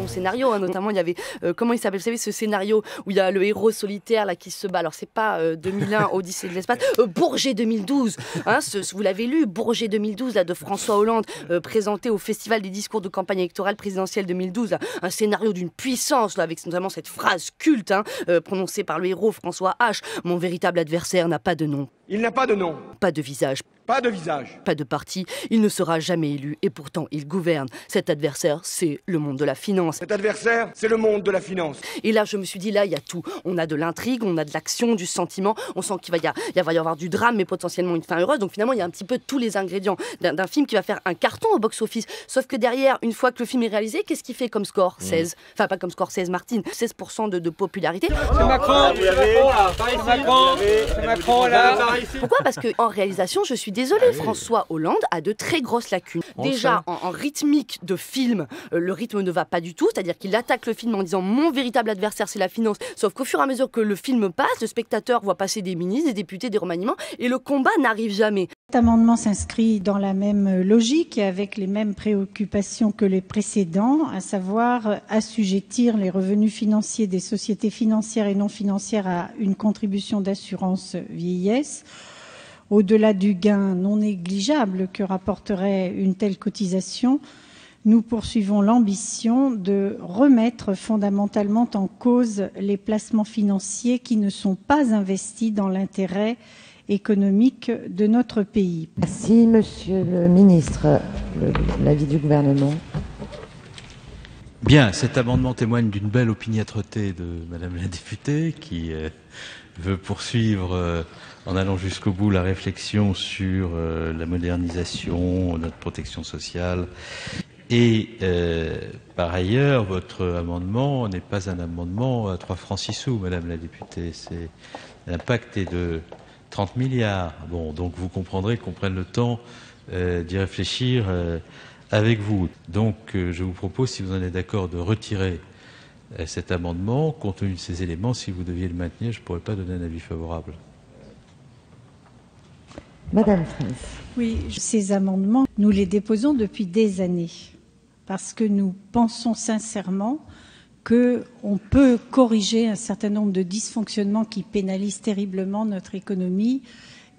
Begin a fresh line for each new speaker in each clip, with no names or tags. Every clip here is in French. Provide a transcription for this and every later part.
scénario, hein. Notamment il y avait, comment il s'appelle, vous savez, ce scénario où il y a le héros solitaire là qui se bat. Alors c'est pas 2001, Odyssée de l'espace, Bourget 2012. Hein, vous l'avez lu, Bourget 2012 là, de François Hollande, présenté au Festival des discours de campagne électorale présidentielle 2012. Là, un scénario d'une puissance là, avec notamment cette phrase culte prononcée par le héros François H. Mon véritable adversaire n'a pas de nom.
Il n'a pas de nom.
Pas de visage.
Pas de visage.
Pas de parti. Il ne sera jamais élu et pourtant il gouverne. Cet adversaire, c'est le monde de la finance.
Cet adversaire, c'est le monde de la finance.
Et là, je me suis dit, là, il y a tout. On a de l'intrigue, on a de l'action, du sentiment. On sent qu'il va y avoir du drame, mais potentiellement une fin heureuse. Donc finalement, il y a un petit peu tous les ingrédients d'un film qui va faire un carton au box-office. Sauf que derrière, une fois que le film est réalisé, qu'est-ce qu'il fait comme score? 16. Enfin, pas comme score 16, Martine. 16% de popularité.
C'est Macron, c'est Macron là.
Pourquoi? Parce qu'en réalisation, je suis désolée, François Hollande a de très grosses lacunes. Déjà, en rythmique de film, le rythme ne va pas du tout. C'est-à-dire qu'il attaque le film en disant mon véritable adversaire, c'est la finance. Sauf qu'au fur et à mesure que le film passe, le spectateur voit passer des ministres, des députés, des remaniements, et le combat n'arrive jamais.
Cet amendement s'inscrit dans la même logique et avec les mêmes préoccupations que les précédents, à savoir assujettir les revenus financiers des sociétés financières et non financières à une contribution d'assurance vieillesse. Au-delà du gain non négligeable que rapporterait une telle cotisation, nous poursuivons l'ambition de remettre fondamentalement en cause les placements financiers qui ne sont pas investis dans l'intérêt économique de notre pays.
Merci, Monsieur le Ministre. L'avis du gouvernement.
Bien, cet amendement témoigne d'une belle opiniâtreté de Madame la députée qui veut poursuivre en allant jusqu'au bout la réflexion sur la modernisation, notre protection sociale. Et par ailleurs, votre amendement n'est pas un amendement à 3 francs 6 sous, Madame la députée. L'impact est de 30 milliards. Bon, donc vous comprendrez qu'on prenne le temps d'y réfléchir avec vous. Donc je vous propose, si vous en êtes d'accord, de retirer cet amendement. Compte tenu de ces éléments, si vous deviez le maintenir, je ne pourrais pas donner un avis favorable.
Madame Frantz.
Oui, ces amendements, nous les déposons depuis des années parce que nous pensons sincèrement qu'on peut corriger un certain nombre de dysfonctionnements qui pénalisent terriblement notre économie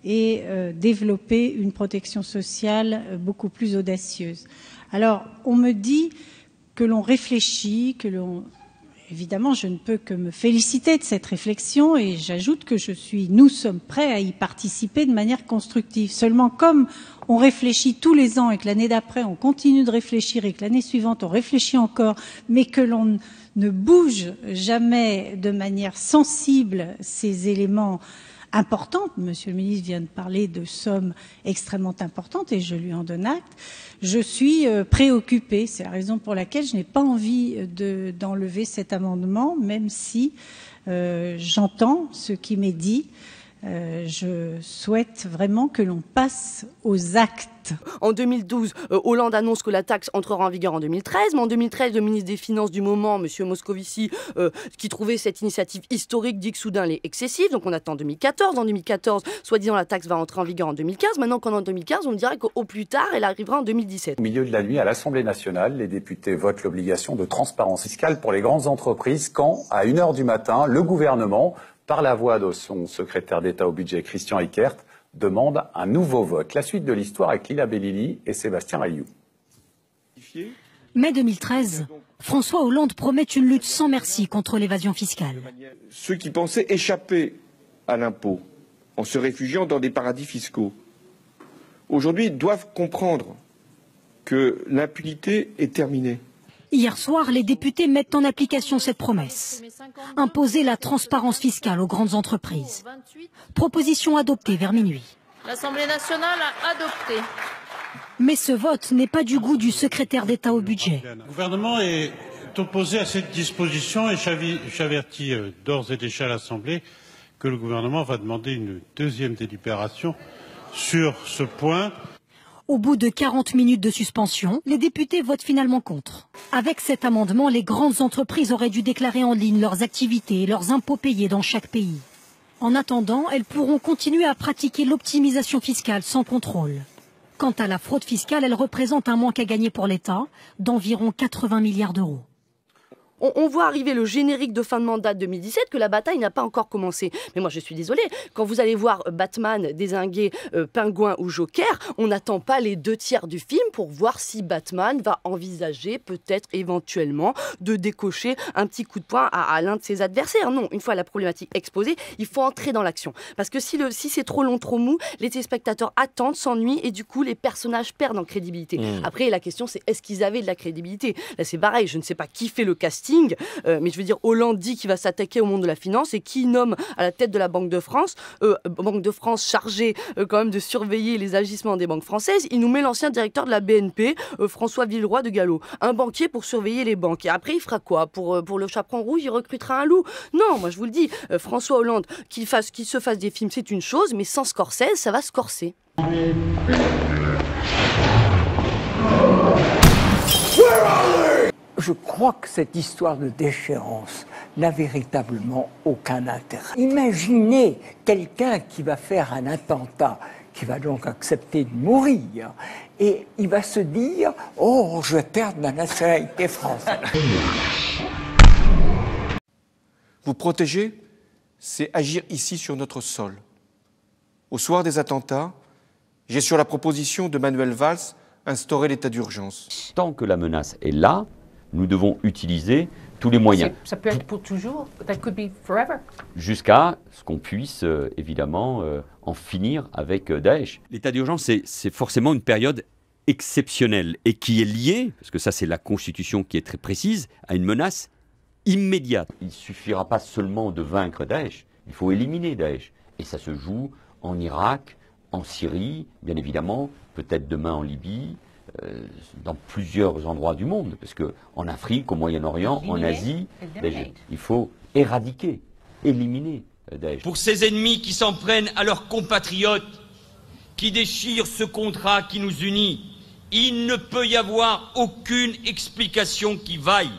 et développer une protection sociale beaucoup plus audacieuse. Alors, on me dit que l'on réfléchit, Évidemment, je ne peux que me féliciter de cette réflexion et j'ajoute que nous sommes prêts à y participer de manière constructive. Seulement, comme on réfléchit tous les ans et que l'année d'après, on continue de réfléchir et que l'année suivante, on réfléchit encore, mais que l'on ne bouge jamais de manière sensible ces éléments importants. Monsieur le ministre vient de parler de sommes extrêmement importantes et je lui en donne acte. Je suis préoccupée. C'est la raison pour laquelle je n'ai pas envie d'enlever cet amendement, même si j'entends ce qui m'est dit. Je souhaite vraiment que l'on passe aux actes.
En 2012, Hollande annonce que la taxe entrera en vigueur en 2013, mais en 2013, le ministre des Finances du moment, M. Moscovici, qui trouvait cette initiative historique, dit que soudain elle est excessive, donc on attend 2014. En 2014, soi-disant la taxe va entrer en vigueur en 2015. Maintenant qu'en en 2015, on dirait qu'au plus tard, elle arrivera en 2017.
Au milieu de la nuit, à l'Assemblée nationale, les députés votent l'obligation de transparence fiscale pour les grandes entreprises quand, à 1h du matin, le gouvernement, par la voix de son secrétaire d'État au budget, Christian Eckert, demande un nouveau vote. La suite de l'histoire avec Lila Bellili et Sébastien Rayou.
Mai 2013, François Hollande promet une lutte sans merci contre l'évasion fiscale.
Ceux qui pensaient échapper à l'impôt en se réfugiant dans des paradis fiscaux, aujourd'hui doivent comprendre que l'impunité est terminée.
Hier soir, les députés mettent en application cette promesse. Imposer la transparence fiscale aux grandes entreprises. Proposition adoptée vers minuit.
L'Assemblée nationale a adopté.
Mais ce vote n'est pas du goût du secrétaire d'État au budget.
Le gouvernement est opposé à cette disposition et j'avertis d'ores et déjà l'Assemblée que le gouvernement va demander une deuxième délibération sur ce point.
Au bout de 40 minutes de suspension, les députés votent finalement contre. Avec cet amendement, les grandes entreprises auraient dû déclarer en ligne leurs activités et leurs impôts payés dans chaque pays. En attendant, elles pourront continuer à pratiquer l'optimisation fiscale sans contrôle. Quant à la fraude fiscale, elle représente un manque à gagner pour l'État d'environ 80 milliards d'euros.
on voit arriver le générique de fin de mandat de 2017 que la bataille n'a pas encore commencé. Mais moi, je suis désolée, quand vous allez voir Batman, Dézingué, Pingouin ou Joker, on n'attend pas les 2/3 du film pour voir si Batman va envisager peut-être éventuellement de décocher un petit coup de poing à l'un de ses adversaires. Non, une fois la problématique exposée, il faut entrer dans l'action. Parce que si c'est trop long, trop mou, les téléspectateurs attendent, s'ennuient et du coup, les personnages perdent en crédibilité. Après, la question, c'est est-ce qu'ils avaient de la crédibilité? Là, c'est pareil, je ne sais pas qui fait le casting, mais je veux dire, Hollande dit qu'il va s'attaquer au monde de la finance et qui nomme à la tête de la Banque de France chargée quand même de surveiller les agissements des banques françaises. Il nous met l'ancien directeur de la BNP, François Villeroy de Gallo, un banquier pour surveiller les banques. Et après, il fera quoi? Pour le chaperon rouge, il recrutera un loup? Non, moi je vous le dis, François Hollande, qu'il se fasse des films, c'est une chose, mais sans Scorsese, ça va se corser.
Je crois que cette histoire de déchéance n'a véritablement aucun intérêt. Imaginez quelqu'un qui va faire un attentat, qui va donc accepter de mourir, et il va se dire « Oh, je vais perdre la nationalité française ».
Vous protéger, c'est agir ici sur notre sol. Au soir des attentats, j'ai sur la proposition de Manuel Valls instauré l'état d'urgence.
Tant que la menace est là, nous devons utiliser tous les moyens.
Ça peut être pour toujours, that could be forever.
Jusqu'à ce qu'on puisse évidemment en finir avec Daesh.
L'état d'urgence, c'est forcément une période exceptionnelle et qui est liée, parce que ça c'est la Constitution qui est très précise, à une menace immédiate.
Il ne suffira pas seulement de vaincre Daesh, il faut éliminer Daesh. Et ça se joue en Irak, en Syrie, bien évidemment, peut-être demain en Libye, dans plusieurs endroits du monde, parce qu'en Afrique, au Moyen-Orient, en Asie, il faut éradiquer, éliminer Daesh.
Pour ces ennemis qui s'en prennent à leurs compatriotes, qui déchirent ce contrat qui nous unit, il ne peut y avoir aucune explication qui vaille,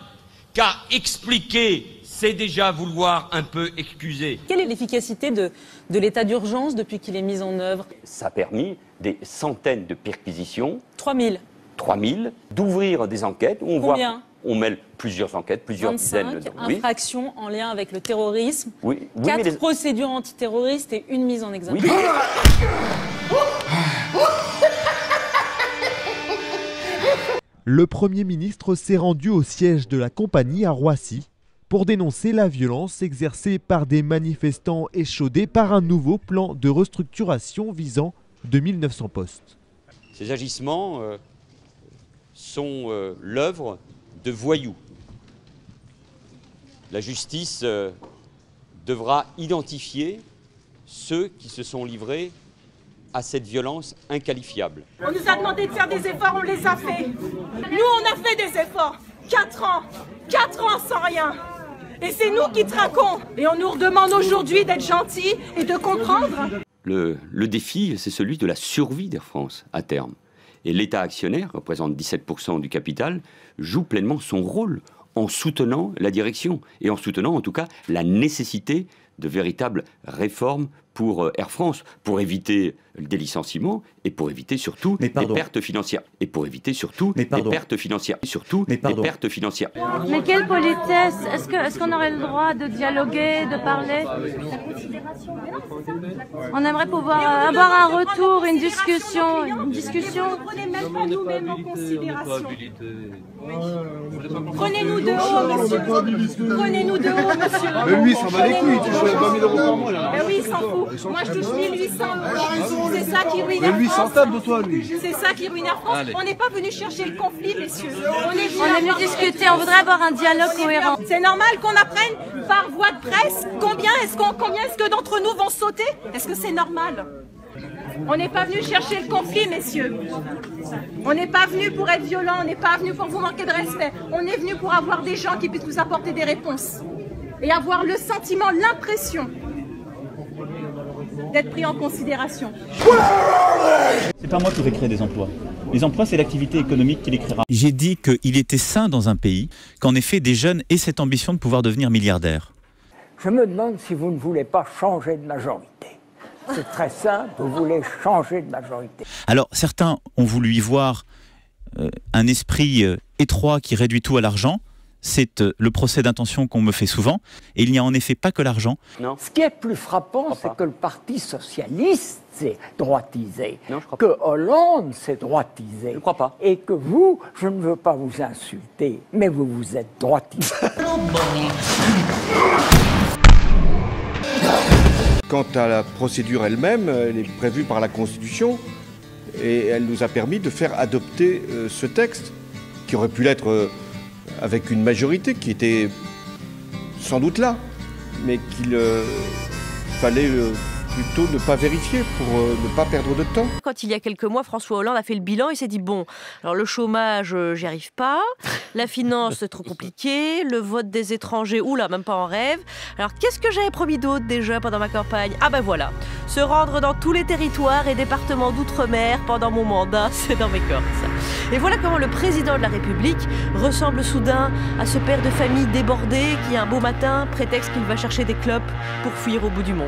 car expliquer, c'est déjà vouloir un peu excuser.
Quelle est l'efficacité de l'état d'urgence depuis qu'il est mis en œuvre?
Ça a permis des centaines de perquisitions.
3000.
3000, d'ouvrir des enquêtes. Où on mêle plusieurs enquêtes, plusieurs
25
dizaines.
infractions en lien avec le terrorisme.
Oui,
4 procédures antiterroristes et une mise en examen.
Oui.
Le Premier ministre s'est rendu au siège de la compagnie à Roissy pour dénoncer la violence exercée par des manifestants échaudés par un nouveau plan de restructuration visant 2900 postes.
Ces agissements sont l'œuvre de voyous. La justice devra identifier ceux qui se sont livrés à cette violence inqualifiable.
On nous a demandé de faire des efforts, on les a fait. Nous, on a fait des efforts. 4 ans sans rien. Et c'est nous qui trinquons. Et on nous redemande aujourd'hui d'être gentils et de comprendre.
Le défi, c'est celui de la survie d'Air France à terme. Et l'État actionnaire, représente 17% du capital, joue pleinement son rôle en soutenant la direction et en soutenant en tout cas la nécessité de véritables réformes pour Air France, pour éviter des licenciements et pour éviter surtout des pertes financières. Et pour éviter surtout des pertes financières. Pertes financières.
Mais quelle politesse! Est-ce qu'on aurait le droit de dialoguer, de parler? On aimerait pouvoir avoir un retour, une discussion.
Prenez même pas nous-mêmes en considération. Prenez-nous de haut, monsieur. Prenez-nous de haut, monsieur.
Mais lui, ça va les couilles, tu touches 20 000 € par mois là.
Mais oui, il s'en fout. Moi, je touche 1800 €. C'est ça qui ruine Air France.
Mais lui, s'en tape de toi, lui.
C'est ça qui ruine Air France. On n'est pas venu chercher le conflit, messieurs. On est
venu discuter, on voudrait avoir un dialogue cohérent.
C'est normal qu'on apprenne par voie de presse combien est-ce que d'entre nous vont sauter. Est-ce que c'est normal? On n'est pas venu chercher le conflit, messieurs. On n'est pas venu pour être violent, on n'est pas venu pour vous manquer de respect. On est venu pour avoir des gens qui puissent vous apporter des réponses. Et avoir le sentiment, l'impression d'être pris en considération.
C'est pas moi qui vais créer des emplois. Les emplois, c'est l'activité économique qui les créera.
J'ai dit qu'il était sain dans un pays qu'en effet des jeunes aient cette ambition de pouvoir devenir milliardaires.
Je me demande si vous ne voulez pas changer de majorité. C'est très simple, vous voulez changer de majorité.
Alors certains ont voulu y voir un esprit étroit qui réduit tout à l'argent. C'est le procès d'intention qu'on me fait souvent. Et il n'y a en effet pas que l'argent.
Ce qui est plus frappant, c'est que le Parti socialiste s'est droitisé, que Hollande s'est droitisé. Je ne crois pas. Et que vous, je ne veux pas vous insulter, mais vous vous êtes droitisé.
Quant à la procédure elle-même, elle est prévue par la Constitution et elle nous a permis de faire adopter ce texte, qui aurait pu l'être avec une majorité qui était sans doute là, mais qu'il fallait plutôt ne pas vérifier pour ne pas perdre de temps.
Quand il y a quelques mois, François Hollande a fait le bilan, il s'est dit bon, alors le chômage, j'y arrive pas, la finance, c'est trop compliqué, le vote des étrangers, oula, même pas en rêve. Alors qu'est-ce que j'avais promis d'autre déjà pendant ma campagne? Ah ben voilà, se rendre dans tous les territoires et départements d'outre-mer pendant mon mandat, c'est dans mes cordes. Et voilà comment le président de la République ressemble soudain à ce père de famille débordé qui un beau matin prétexte qu'il va chercher des clopes pour fuir au bout du monde.